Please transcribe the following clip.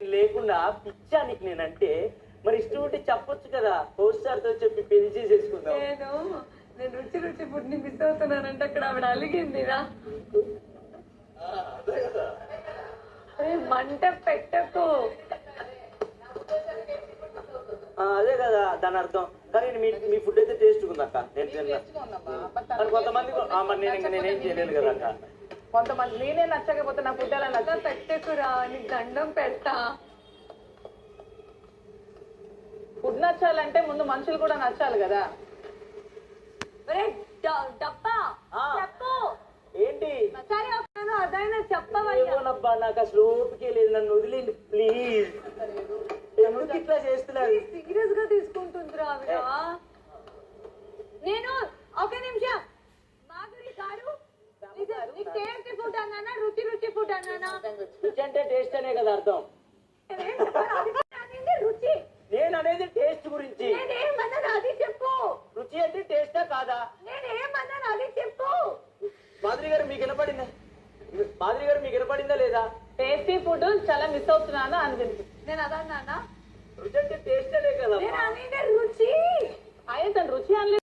లేకుండా పిచ్చా నీకు నేనంటే మరి ఇష్టం ఉంటే చెప్పొచ్చు కదా పోస్టర్ తో చెప్పి పెళ్లి చేసేసుకుందాం. నేను రుచి రుచి ఫుడ్ ని మిస్ అవుతున్నానంటే అక్కడ ఆవిడ అలిగిందిరా. మంట పెట్టకు. అదే కదా దాని అర్థం. కానీ మీ ఫుడ్ అయితే టేస్ట్ ఉంది అక్క. నేను తిన్నా కొంతమంది నేనేం చేయలేదు కదా అక్క. కొంతమంది నేనే నచ్చకపోతే నా ఫుడ్ అలా నచ్చ పెట్టకురా. నీకు దండం పెడతా. ఫుడ్ నచ్చాలంటే ముందు మనుషులు కూడా నచ్చాలి కదా. ఏంటి అదైనా చెప్పవయ్యా. నాకు అసలు ఓపికే లేదు. నన్ను వదిలేండి ప్లీజ్. ఎందుకు ఇట్లా చేస్తున్నారు? సీరియస్ గా తీసుకుంటుందిరా ఆవిడ. నేను ఒక నిమిషం మాధురి గారు టేస్టీ ఫుడ్ అన్నానా రుచి రుచి ఫుడ్ అన్నానా? రుచి అంటే టేస్ట్ అనే కదా అర్థం. రుచి నేను అనేది టేస్ట్ గురించి. నేనేమన్నాను అది చెప్పు. రుచి అంటే టేస్టా కాదా? నేనేమన్నాను అది చెప్పు. మాధురి గారు మీకు వినపడిందా? మాధురి గారు మీకు వినపడిందా లేదా? టేస్టీ ఫుడ్ చాలా మిస్ అవుతున్నాను అనిపించింది. నేను అదన్నానా? రుచి అంటే టేస్ట్ అనే కదా. నేను అనేది రుచి. ఆయన రుచి అనలేదు.